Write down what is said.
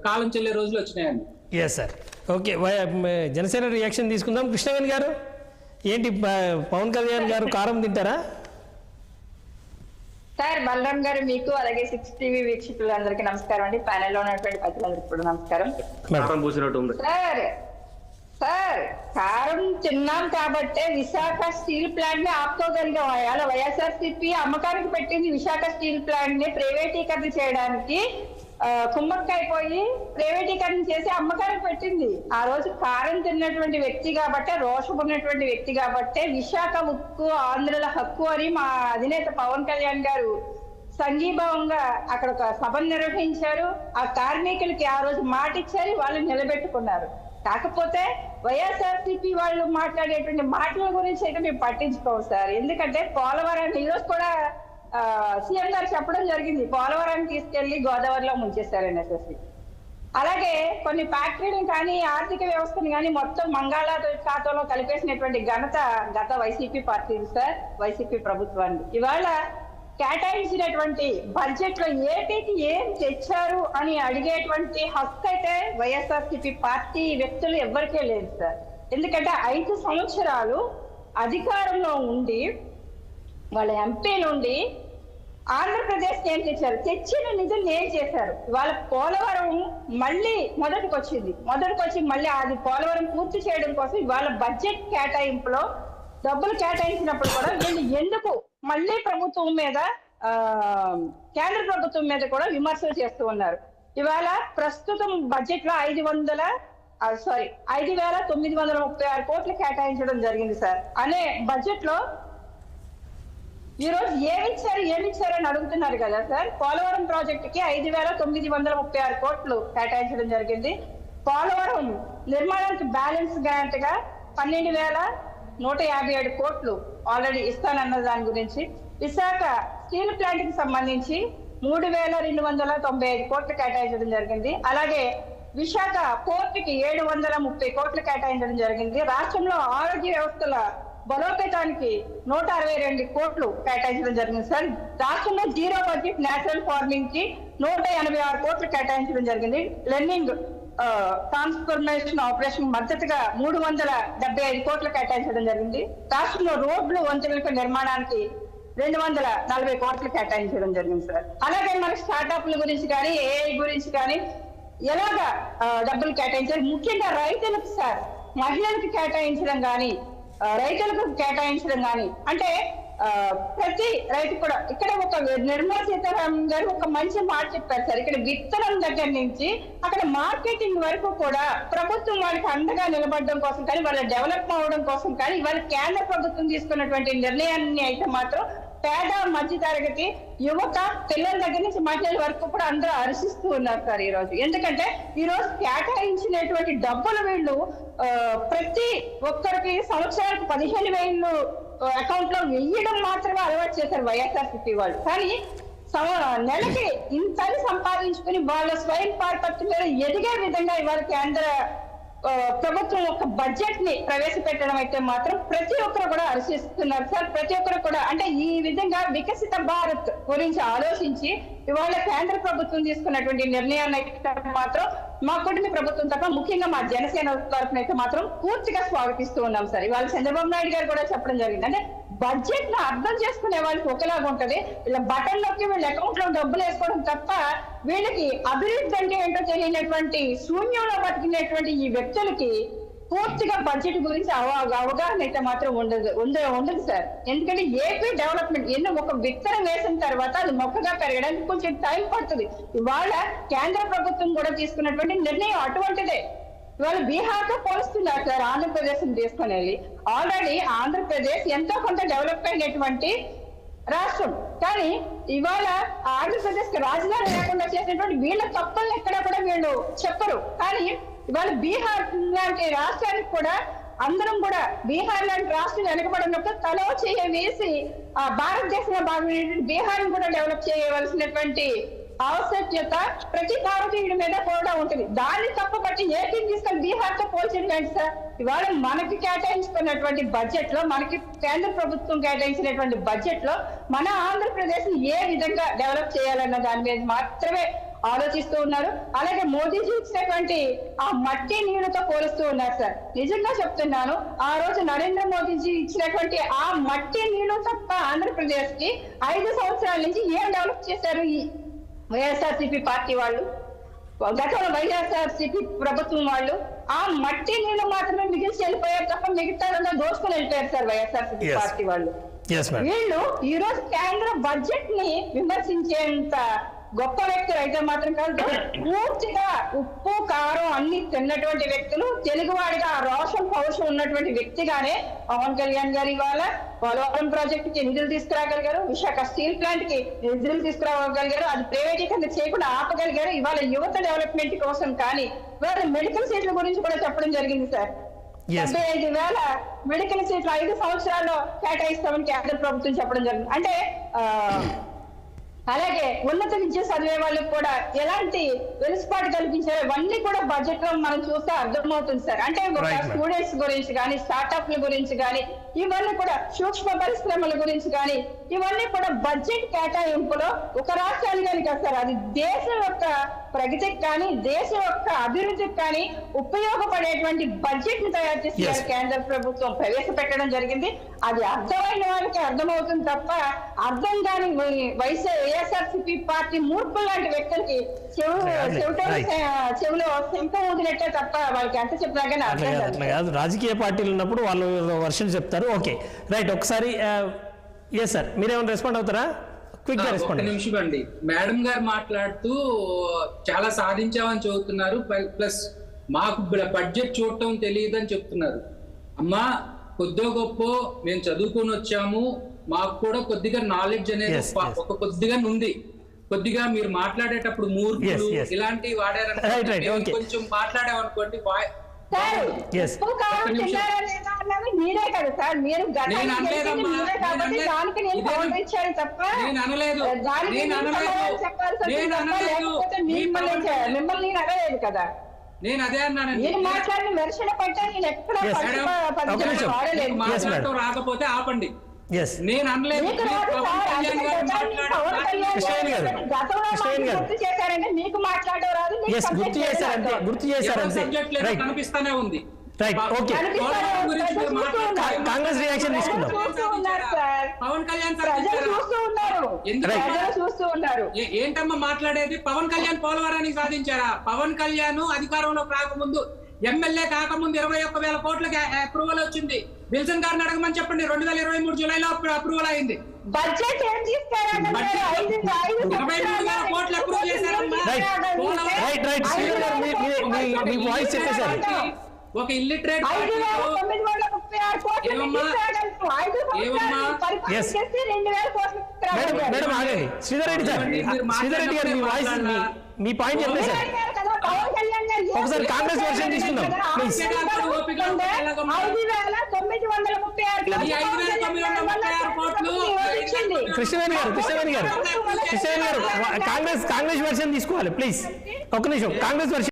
కాలం చెల్లే రోజులు వచ్చినాయండి. Yes sir. Okay, Janasena reaction తీసుకుందాం. కృష్ణవేణి గారు, ఏంటి పవన్ కళ్యాణ్ గారు కారం తింటారా? సార్, బలరాం గారు మీకు అలాగే 6 టీవీ వీక్షకులందరికీ నమస్కారం అండి. ప్యానెల్ లో ఉన్నటువంటి ప్రజలందరికీ కూడా నమస్కారం. సార్, కారం తిన్నాం కాబట్టే విశాఖ స్టీల్ ప్లాంట్ ని ఆపుకోగలిగాం. అలా వైఎస్ఆర్సీపీ అమ్మకానికి పెట్టింది విశాఖ స్టీల్ ప్లాంట్ ని ప్రైవేటీకరణ చేయడానికి కుమ్మక్కైపోయి ప్రైవేటీకరణ చేసి అమ్మకానికి పెట్టింది. ఆ రోజు కారం తిన్నటువంటి వ్యక్తి కాబట్టే, రోషం ఉన్నటువంటి వ్యక్తి కాబట్టే విశాఖ ఉక్కు ఆంధ్రుల హక్కు అని మా అధినేత పవన్ కళ్యాణ్ గారు సంఘీభావంగా అక్కడ ఒక సభను నిర్వహించారు. ఆ కార్మికులకి ఆ రోజు మాట ఇచ్చారు, వాళ్ళు నిలబెట్టుకున్నారు. కాకపోతే వైఎస్ఆర్సీపీ వాళ్ళు మాట్లాడేటువంటి మాటల గురించి అయితే మేము పట్టించుకోము సార్. ఎందుకంటే పోలవరాన్ని ఈరోజు కూడా సీఎం గారు చెప్పడం జరిగింది, పోలవరాన్ని తీసుకెళ్లి గోదావరిలో ముంచేశారనేసి. అలాగే కొన్ని ఫ్యాక్టరీలను కానీ ఆర్థిక వ్యవస్థను కానీ మొత్తం ఖాతాలో కలిపేసినటువంటి ఘనత గత వైసీపీ పార్టీ సార్, వైసీపీ ప్రభుత్వాన్ని. ఇవాళ కేటాయించినటువంటి బడ్జెట్ లో ఏపీకి ఏం తెచ్చారు అని అడిగేటువంటి హక్కు అయితే వైఎస్ఆర్సీపీ పార్టీ వ్యక్తులు ఎవరికే లేదు సార్. ఎందుకంటే 5 సంవత్సరాలు అధికారంలో ఉండి వాళ్ళ ఎంపీలు ఉండి ఆంధ్రప్రదేశ్ ఏం తెచ్చారు, తెచ్చిన నిధులు ఏం చేశారు. వాళ్ళ పోలవరం మళ్ళీ మొదటికొచ్చి మళ్ళీ అది పోలవరం పూర్తి చేయడం కోసం ఇవాళ బడ్జెట్ కేటాయింపులో డబ్బులు కేటాయించినప్పుడు కూడా వీళ్ళు ఎందుకు మళ్ళీ ప్రభుత్వం మీద కేంద్ర ప్రభుత్వం మీద కూడా విమర్శలు చేస్తూ ఉన్నారు. ఇవాళ ప్రస్తుతం బడ్జెట్ లో 5,936 కోట్లు కేటాయించడం జరిగింది సార్. అనే బడ్జెట్ లో ఈ రోజు ఏమిచ్చారు అని అడుగుతున్నారు కదా సార్. పోలవరం ప్రాజెక్ట్ కి 5,936 కోట్లు కేటాయించడం జరిగింది. పోలవరం నిర్మాణానికి బ్యాలెన్స్ గ్రాంట్ గా 12,157 కోట్లు ఆల్రెడీ ఇస్తానన్న దాని గురించి. విశాఖ స్టీల్ ప్లాంట్ కి సంబంధించి 3,295 కోట్లు కేటాయించడం జరిగింది. అలాగే విశాఖ పోర్టుకి 730 కోట్లు కేటాయించడం జరిగింది. రాష్ట్రంలో ఆరోగ్య వ్యవస్థల బలోపేతానికి 162 కోట్లు కేటాయించడం జరిగింది సార్. రాష్ట్రంలో జీరో బడ్జెట్ నేచురల్ ఫార్మింగ్ కి 186 కోట్లు కేటాయించడం జరిగింది. లెర్నింగ్ ట్రాన్స్ఫర్మేషన్ ఆపరేషన్ మద్దతుగా 375 కోట్లు కేటాయించడం జరిగింది. రాష్ట్రంలో రోడ్లు వంతెనల నిర్మాణానికి 240 కోట్లు కేటాయించడం జరిగింది సార్. అలాగే మన స్టార్టప్ల గురించి కానీ ఏఐ గురించి కానీ ఎలాగా డబ్బులు కేటాయించారు, ముఖ్యంగా రైతులకు సార్, మహిళలకు కేటాయించడం కానీ అంటే ప్రతి రైతు కూడా ఇక్కడ ఒక నిర్మలా సీతారామన్ గారు ఒక మంచి మాట చెప్పారు సార్. ఇక్కడ విత్తనం దగ్గర నుంచి అక్కడ మార్కెటింగ్ వరకు కూడా ప్రభుత్వం వాళ్ళకి అండగా నిలబడడం కోసం కానీ వాళ్ళ డెవలప్ అవ్వడం కోసం కానీ ఇవాళ కేంద్ర ప్రభుత్వం తీసుకున్నటువంటి నిర్ణయాన్ని అయితే మాత్రం పేద మధ్య తరగతి యువత పిల్లల దగ్గర నుంచి మహిళల వరకు కూడా అందరూ హర్షిస్తూ ఉన్నారు సార్ ఈ రోజు. ఎందుకంటే ఈ రోజు కేటాయించినటువంటి డబ్బులు వీళ్ళు ప్రతి ఒక్కరికి సంవత్సరానికి 15,000 అకౌంట్ లో వేయడం మాత్రమే అలవాటు చేశారు వైఎస్ఆర్సీపీ వాళ్ళు. కానీ నెలకి ఇంతని సంపాదించుకుని వాళ్ళ స్వయం పార్పత్యం మీద ఎదిగే విధంగా ఇవాళ కేంద్ర ప్రభుత్వం ఒక బడ్జెట్ ని ప్రవేశపెట్టడం అయితే మాత్రం ప్రతి ఒక్కరు కూడా హర్షిస్తున్నారు సార్. ప్రతి ఒక్కరు కూడా అంటే ఈ విధంగా వికసిత భారత్ గురించి ఆలోచించి ఇవాళ కేంద్ర ప్రభుత్వం తీసుకున్నటువంటి నిర్ణయాన్ని అయితే మాత్రం మా కుటుంబ ప్రభుత్వం తప్ప ముఖ్యంగా మా జనసేన తరఫున అయితే మాత్రం పూర్తిగా స్వాగతిస్తూ ఉన్నాం సార్. ఇవాళ చంద్రబాబు నాయుడు గారు కూడా చెప్పడం జరిగింది, అంటే బడ్జెట్ ను అర్థం చేసుకునే వాళ్ళకి ఒకలాగా ఉంటది, ఇలా బటన్ నొక్కి వీళ్ళ అకౌంట్ లో డబ్బులు వేసుకోవడం తప్ప వీళ్ళకి అభివృద్ధి అంటే ఏంటో తెలియనటువంటి శూన్యంలో బతికినటువంటి ఈ వ్యక్తులకి పూర్తిగా బడ్జెట్ గురించి అవగాహన అయితే మాత్రం ఉండదు సార్. ఎందుకంటే ఏపీ డెవలప్మెంట్ ఒక విత్తనం వేసిన తర్వాత అది మొక్కగా పెరగడానికి కొంచెం టైం పడుతుంది. ఇవాళ కేంద్ర ప్రభుత్వం కూడా తీసుకున్నటువంటి నిర్ణయం అటువంటిదే. ఇవాళ బీహార్ తో పోలుస్తున్నారు సార్ ఆంధ్రప్రదేశ్ తీసుకుని వెళ్ళి. ఆల్రెడీ ఆంధ్రప్రదేశ్ ఎంతో కొంత డెవలప్ అయినటువంటి రాష్ట్రం, కానీ ఇవాళ ఆంధ్రప్రదేశ్ కి రాజధాని లేకుండా చేసినటువంటి వీళ్ళ తప్పుల్ని ఎక్కడ కూడా వీళ్ళు చెప్పరు. కానీ ఇవాళ బీహార్ లాంటి రాష్ట్రానికి కూడా అందరం కూడా బీహార్ లాంటి రాష్ట్రం వెనకబడినప్పుడు తలో చేయ వేసి ఆ భారతదేశంలో భాగమైనటువంటి బీహార్ కూడా డెవలప్ చేయవలసినటువంటి ఆవశ్యకత ప్రతి భారతీయుడి మీద కూడా ఉంటుంది. దాన్ని తప్పబట్టి ఏపీని తీసుకొని బీహార్ తో పోల్చండి సార్. ఇవాళ మనకి కేటాయించుకున్నటువంటి బడ్జెట్ లో, మనకి కేంద్ర ప్రభుత్వం కేటాయించినటువంటి బడ్జెట్ లో మన ఆంధ్రప్రదేశ్ ని ఏ విధంగా డెవలప్ చేయాలన్న దాని మీద మాత్రమే ఆలోచిస్తూ ఉన్నారు. అలాగే మోదీజీ ఇచ్చినటువంటి ఆ మట్టి నీళ్లతో పోలుస్తూ ఉన్నారు సార్. నిజంగా చెప్తున్నాను, ఆ రోజు నరేంద్ర మోదీజీ ఇచ్చినటువంటి ఆ మట్టి నీళ్లు తప్ప ఆంధ్రప్రదేశ్ కి 5 సంవత్సరాల నుంచి ఏం డెవలప్ చేశారు ఈ వైఎస్ఆర్సీపీ పార్టీ వాళ్ళు? గతంలో వైఎస్ఆర్సీపీ ప్రభుత్వం వాళ్ళు ఆ మట్టి నీళ్లు మాత్రమే మిగిల్చి వెళ్ళిపోయారు తప్ప మిగతా దోసుకుని వెళ్ళిపోయారు సార్ వైఎస్ఆర్సీపీ పార్టీ వాళ్ళు. వీళ్ళు ఈ రోజు కేంద్ర బడ్జెట్ ని విమర్శించేంత గొప్ప వ్యక్తులు అయితే మాత్రం కాదు. పూర్తిగా ఉప్పు కారం అన్ని తిన్నటువంటి వ్యక్తులు, తెలుగువాడిగా ఆ రోషం పౌరుషం ఉన్నటువంటి వ్యక్తిగానే పవన్ కళ్యాణ్ గారు ఇవాళ పోలవరం ప్రాజెక్ట్ కి నిధులు తీసుకురాగలిగారు, విశాఖ స్టీల్ ప్లాంట్ కి నిధులు తీసుకురాగలిగారు, అది ప్రైవేటీకరణ చేయకుండా ఆపగలిగారు. ఇవాళ యువత డెవలప్మెంట్ కోసం కానీ ఇవాళ మెడికల్ సీట్ల గురించి కూడా చెప్పడం జరిగింది సార్. 75,000 మెడికల్ సీట్లు 5 సంవత్సరాల్లో కేటాయిస్తామని కేంద్ర ప్రభుత్వం చెప్పడం జరిగింది. అంటే అలాగే ఉన్నత విద్య చదివే వాళ్ళకి కూడా ఎలాంటి వెలుసుబాటు కల్పించారో ఇవన్నీ కూడా బడ్జెట్ లో మనం చూస్తే అర్థమవుతుంది సార్. అంటే స్టూడెంట్స్ గురించి కానీ, స్టార్ట్అప్ల గురించి కానీ, ఇవన్నీ కూడా సూక్ష్మ పరిశ్రమల గురించి కానీ ఇవన్నీ కూడా బడ్జెట్ కేటాయింపులో ఒక రాష్ట్రానికి కానీ కాదు సార్, అది దేశం యొక్క ప్రగతికి కానీ దేశం యొక్క అభివృద్ధికి కానీ ఉపయోగపడేటువంటి బడ్జెట్ ని తయారు చేసి కేంద్ర ప్రభుత్వం ప్రవేశపెట్టడం జరిగింది. అది అర్థమైన వాళ్ళకి అర్థమవుతుంది తప్ప అర్థం కాని వైఎస్ఆర్సీపీ పార్టీ మూర్ఖులు లాంటి వ్యక్తులకి చెవులో శంఖం ఊదినట్టే తప్ప వాళ్ళకి ఎంత చెప్పినా కానీ అర్థం కాదు. రాజకీయ పార్టీలు ఉన్నప్పుడు వాళ్ళు వర్షన్లు చెప్తారు. Okay right. ఒకసారి ఎస్ సార్, మీరేమైనా రెస్పాండ్ అవుతారా? క్విక్ గా రెస్పాండ్. నిమిషం అండి. మేడం గారు మాట్లాడుతూ చాలా సాధించామని చెబుతున్నారు, ప్లస్ మాకు బడ్జెట్ చూడటం తెలియదు అని చెప్తున్నారు. అమ్మా కొద్దిగా గొప్ప మేము చదువుకొని వచ్చాము, మాకు కూడా కొద్దిగా నాలెడ్జ్ అనేది ఒక కొద్దిగా ఉంది. కొద్దిగా మీరు మాట్లాడేటప్పుడు మూర్ఖులు ఇలాంటివి వాడారని కొంచెం మాట్లాడామనుకోండి. మీరే కదా సార్, మీరు దానికి నేను కౌంటర్ ఇచ్చాను తప్ప మిమ్మల్ని నేను అనలేదు కదా. నేను అదే అన్నానండి. నేను మాట్లాడిన వెర్షన్ పట్టా నేను ఎక్కడ మాట్లాడటం రాకపోతే ఆపండి. నేను అనలేదు. మీకు మాట్లాడడం రాదు, గుర్తు చేశారు కనిపిస్తానే ఉంది. కాంగ్రెస్ రియాక్షన్ తీసుకుందాం. పవన్ కళ్యాణ్ చూస్తూ ఉన్నారు. ఏంటమ్మా మాట్లాడేది? పవన్ కళ్యాణ్ పోలవరానికి సాధించారా? పవన్ కళ్యాణ్ అధికారంలోకి రాకముందు, ఎమ్మెల్యే కాకముందు 21,000 కోట్లకి అప్రూవల్ వచ్చింది. విల్సన్ గారిని అడగమని చెప్పండి. 2023 జూలైలో అప్రూవల్ అయింది. బడ్జెట్ ఏం తీసుకురారు? 23,000 కోట్లు అప్రూవ్ చేశారమ్మా. ఒక ఇల్లిటరేట్ శ్రీధర్ రెడ్డి సార్, శ్రీధర్ రెడ్డి గారు మీ పాయింట్ చెప్పేసారు. ఒకసారి కాంగ్రెస్ వర్షన్ తీసుకుందాం ప్లీజ్. కృష్ణవేణి గారు కాంగ్రెస్ వర్షన్ తీసుకోవాలి ప్లీజ్. ఒక్క నిమిషం, కాంగ్రెస్ వర్షన్